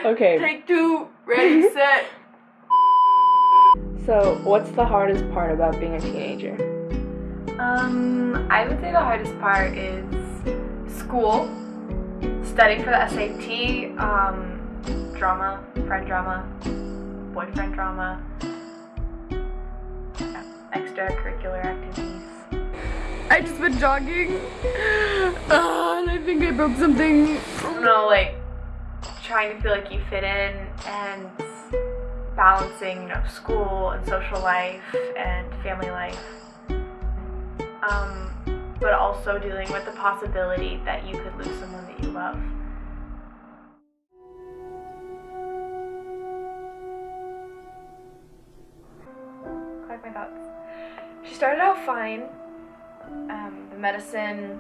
Okay. Take 2, ready, set. So, what's the hardest part about being a teenager? I would say the hardest part is school, studying for the SAT, drama, friend drama, boyfriend drama, extracurricular activities. I just went jogging, and I think I broke something. No, like, trying to feel like you fit in and balancing, school and social life and family life. But also dealing with the possibility that you could lose someone that you love. Collect my thoughts. She started out fine. The medicine,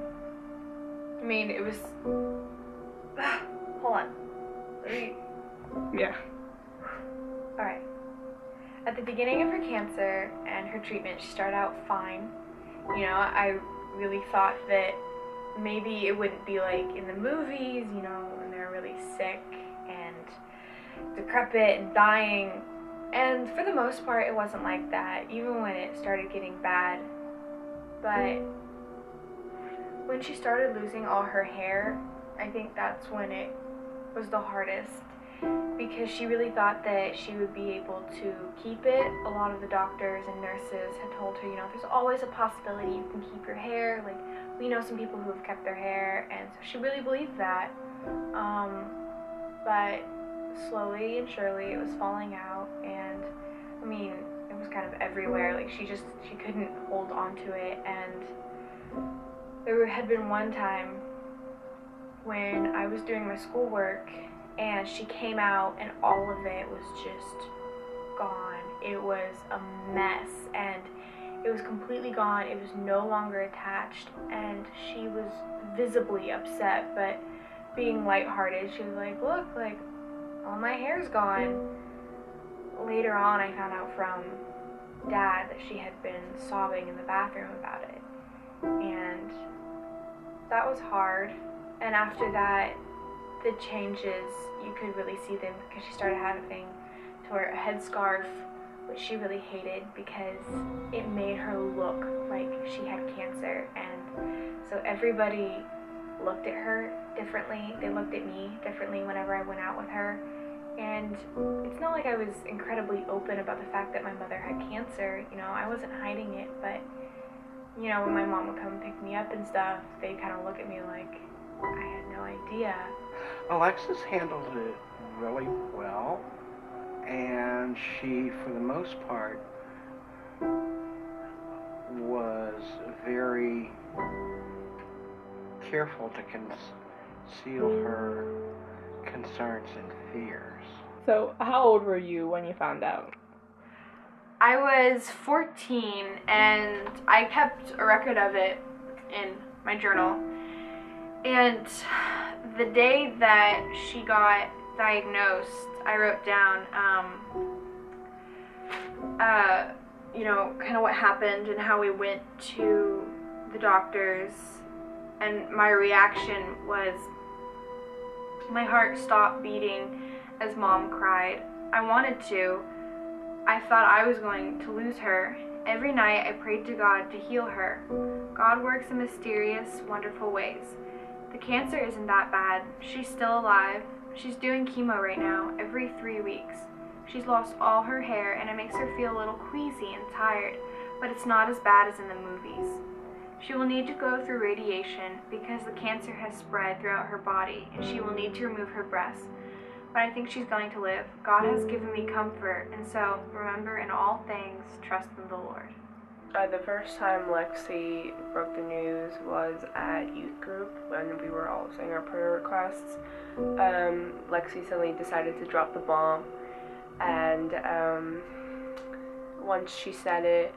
it was... Hold on. Yeah. Alright. At the beginning of her cancer and her treatment, she started out fine. I really thought that maybe it wouldn't be like in the movies, when they're really sick and decrepit and dying. And for the most part, it wasn't like that, even when it started getting bad. But when she started losing all her hair, I think that's when it was the hardest, because she really thought that she would be able to keep it. A lot of the doctors and nurses had told her, there's always a possibility you can keep your hair. Like, we know some people who have kept their hair, and so she really believed that. But slowly and surely it was falling out, and it was kind of everywhere. Like, she couldn't hold on to it, and there had been one time when I was doing my schoolwork and she came out and all of it was just gone. It was a mess, and it was completely gone. It was no longer attached, and she was visibly upset, but being lighthearted, she was like, look, like, all my hair's gone. Later on, I found out from Dad that she had been sobbing in the bathroom about it, and that was hard. And after that, the changes, you could really see them, because she started having to wear a headscarf, which she really hated because it made her look like she had cancer. And so everybody looked at her differently. They looked at me differently whenever I went out with her. And it's not like I was incredibly open about the fact that my mother had cancer. I wasn't hiding it, but when my mom would come pick me up and stuff, they'd kind of look at me like I had no idea. Alexis handled it really well, and she, for the most part, was very careful to conceal her concerns and fears. So, how old were you when you found out? I was 14, and I kept a record of it in my journal. And the day that she got diagnosed, I wrote down, kind of what happened and how we went to the doctors. And my reaction was, my heart stopped beating as Mom cried. I wanted to. I thought I was going to lose her. Every night I prayed to God to heal her. God works in mysterious, wonderful ways. The cancer isn't that bad. She's still alive. She's doing chemo right now, every 3 weeks. She's lost all her hair, and it makes her feel a little queasy and tired, but it's not as bad as in the movies. She will need to go through radiation because the cancer has spread throughout her body, and she will need to remove her breasts. But I think she's going to live. God has given me comfort, and so remember, in all things, trust in the Lord. The first time Lexi broke the news was at youth group when we were all saying our prayer requests. Lexi suddenly decided to drop the bomb, and once she said it,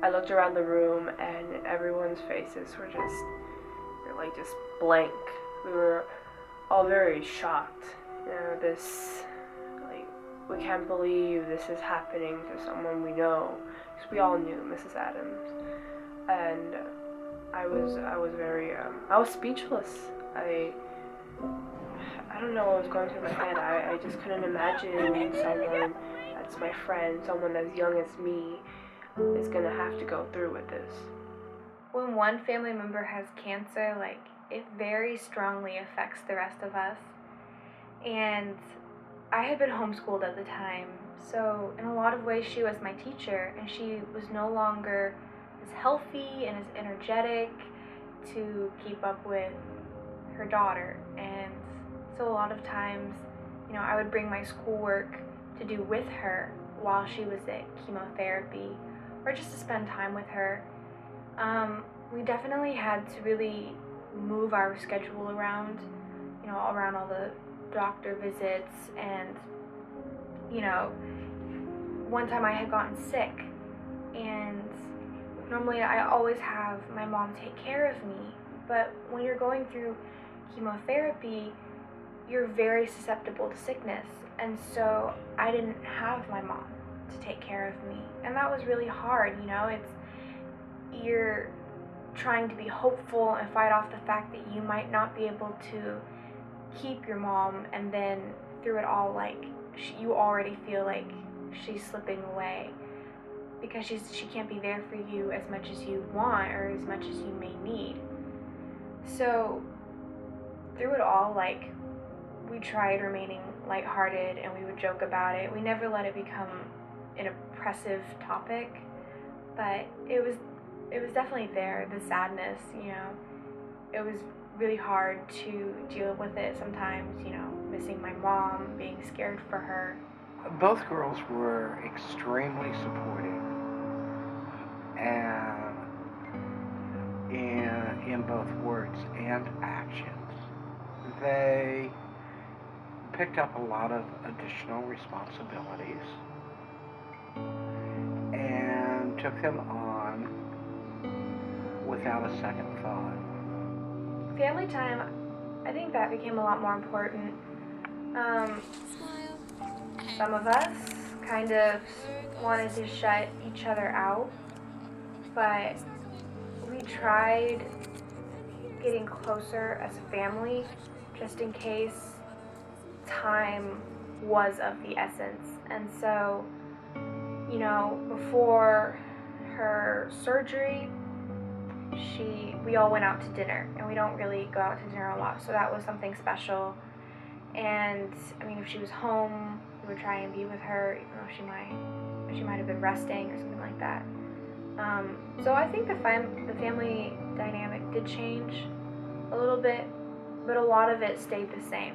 I looked around the room and everyone's faces were just blank. We were all very shocked. We can't believe this is happening to someone we know. Because we all knew Mrs. Adams. And I was very, I was speechless. I I don't know what was going through my head. I just couldn't imagine someone that's my friend, someone as young as me, is gonna have to go through with this. When one family member has cancer, like, it very strongly affects the rest of us. And I had been homeschooled at the time, so in a lot of ways she was my teacher, and she was no longer as healthy and as energetic to keep up with her daughter. And so a lot of times, you know, I would bring my schoolwork to do with her while she was at chemotherapy, or just to spend time with her. We definitely had to really move our schedule around, you know, around all the doctor visits. And, you know, one time I had gotten sick, and normally I always have my mom take care of me, but when you're going through chemotherapy, you're very susceptible to sickness, and so I didn't have my mom to take care of me, and that was really hard. You know, you're trying to be hopeful and fight off the fact that you might not be able to keep your mom, and then through it all, like, you already feel like she's slipping away because she can't be there for you as much as you want or as much as you may need. So through it all, like, we tried remaining lighthearted and we would joke about it. We never let it become an oppressive topic, but it was definitely there, the sadness, you know. It was really hard to deal with it sometimes, you know, missing my mom, being scared for her. Both girls were extremely supportive, and in both words and actions. They picked up a lot of additional responsibilities and took them on without a second thought. Family time, I think that became a lot more important. Some of us kind of wanted to shut each other out, but we tried getting closer as a family just in case time was of the essence. And so, you know, before her surgery, we all went out to dinner, and we don't really go out to dinner a lot, so that was something special. And I mean, if she was home, we would try and be with her, even though she might have been resting or something like that. So I think the family dynamic did change a little bit, but a lot of it stayed the same.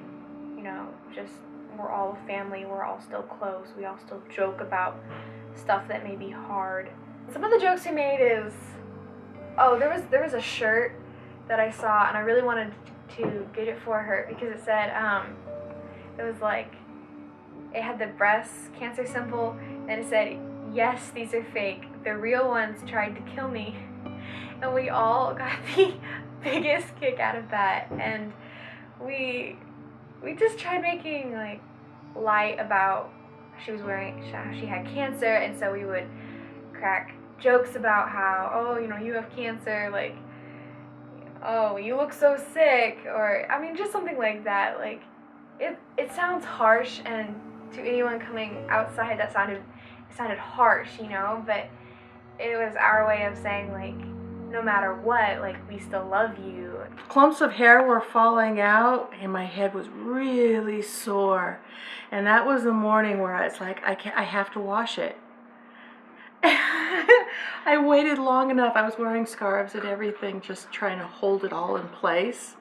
You know, just we're all a family, we're all still close, we all still joke about stuff that may be hard. Some of the jokes we made is, there was a shirt that I saw, and I really wanted to get it for her because it said, it was like, it had the breast cancer symbol, and it said, "Yes, these are fake. The real ones tried to kill me." And we all got the biggest kick out of that, and we just tried making, like, light about she had cancer, and so we would crack jokes about how, oh, you know, you have cancer, like, oh, you look so sick, or, I mean, just something like that. Like, it sounds harsh, and to anyone coming outside, it sounded harsh, you know, but it was our way of saying, like, no matter what, like, we still love you. Clumps of hair were falling out, and my head was really sore. And that was the morning where it's like, I have to wash it. I waited long enough. I was wearing scarves and everything, just trying to hold it all in place.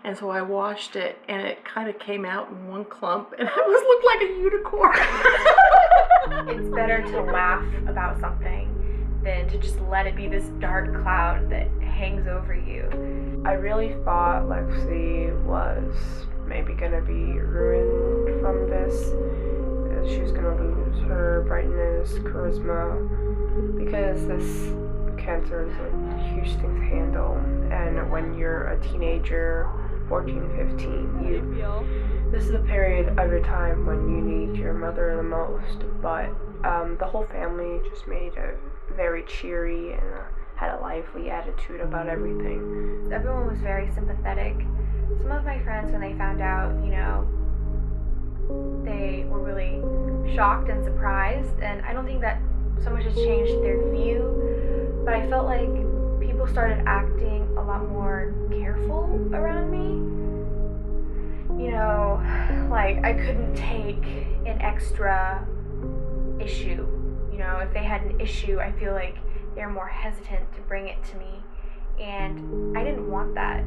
And so I washed it, and it kind of came out in one clump, and I looked like a unicorn. It's better to laugh about something than to just let it be this dark cloud that hangs over you. I really thought Lexi was maybe gonna be ruined from this. She was gonna lose her brightness, charisma, because this cancer is a huge thing to handle. And when you're a teenager, 14, 15, this is the period of your time when you need your mother the most. But the whole family just made it very cheery and had a lively attitude about everything. Everyone was very sympathetic some of my friends, when they found out, they were really shocked and surprised, and I don't think that so much has changed their view, but I felt like people started acting a lot more careful around me. Like I couldn't take an extra issue. If they had an issue, I feel like they're more hesitant to bring it to me, and I didn't want that.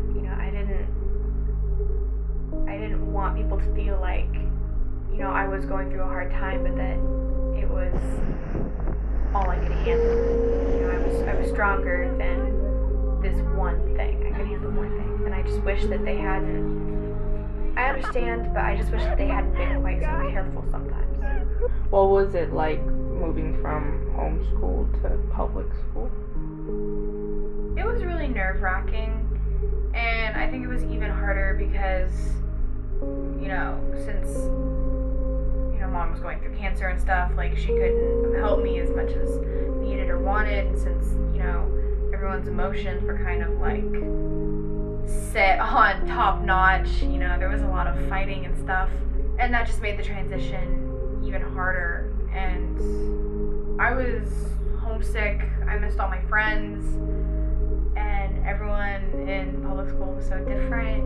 I didn't want people to feel like, I was going through a hard time, but that it was all I could handle. I was stronger than this one thing. I could handle more things, and I just wish that they hadn't. I understand, but I just wish that they hadn't been quite so careful sometimes. What was it like moving from homeschool to public school? It was really nerve-wracking, and I think it was even harder because, since, Mom was going through cancer and stuff, like, she couldn't help me as much as needed or wanted, and since, everyone's emotions were kind of, like, set on top notch, there was a lot of fighting and stuff, and that just made the transition even harder, and I was homesick. I missed all my friends, and everyone in public school was so different.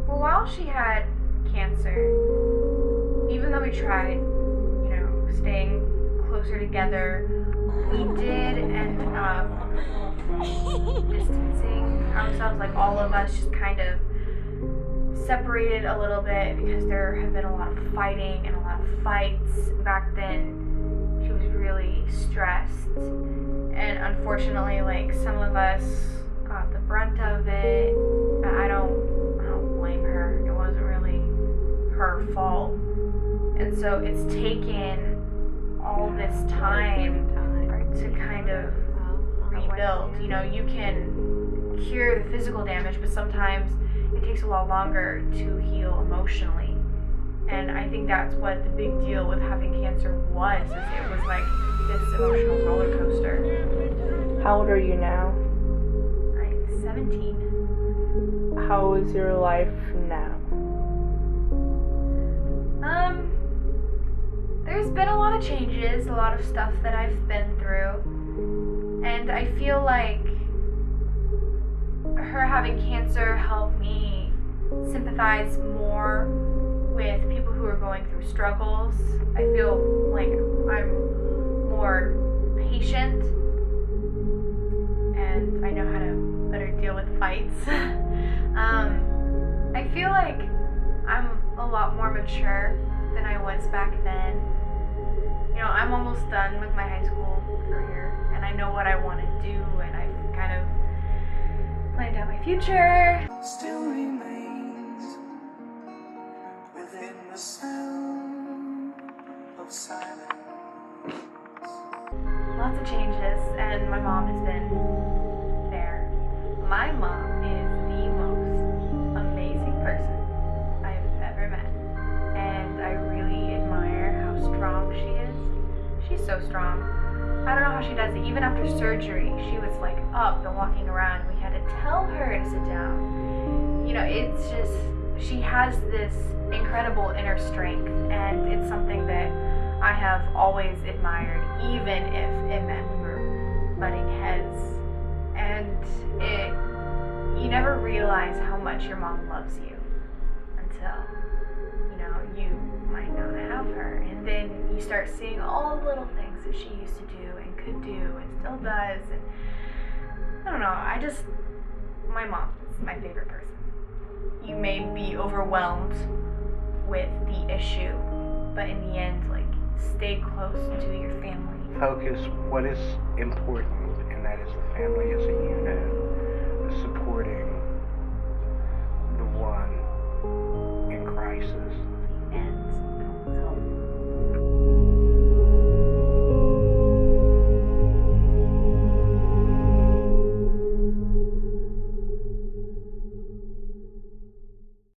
Well, while she had cancer, even though we tried, staying closer together, we did end up distancing ourselves, like all of us just kind of separated a little bit because there had been a lot of fighting and a lot of fights. Back then, she was really stressed, and unfortunately, like, some of us got the brunt of it, but I don't blame her. It wasn't really her fault. And so it's taken all this time to kind of rebuild. You can cure the physical damage, but sometimes it takes a lot longer to heal emotionally. And I think that's what the big deal with having cancer was, is it was like this emotional roller coaster. How old are you now? I'm 17. How is your life now? There's been a lot of changes, a lot of stuff that I've been through, and I feel like her having cancer helped me sympathize more with people who are going through struggles. I feel like I'm more patient, and I know how to better deal with fights. I feel like I'm a lot more mature than I was back then. I'm almost done with my high school career, and I know what I want to do, and I've kind of planned out my future. Still remains within the sound of silence. Lots of changes, and my mom has been there. My mom is the most amazing person I've ever met, and I really admire how strong she is. She's so strong. I don't know how she does it. Even after surgery, she was like up and walking around. We had to tell her to sit down. It's just, she has this incredible inner strength, and it's something that I have always admired, even if it meant we were butting heads. And you never realize how much your mom loves you until, you might not have her. And then you start seeing all the little things that she used to do and could do and still does. And I don't know, my mom is my favorite person. You may be overwhelmed with the issue, but in the end, like, stay close to your family. Focus what is important, and that is the family as a unit, supporting the one in crisis.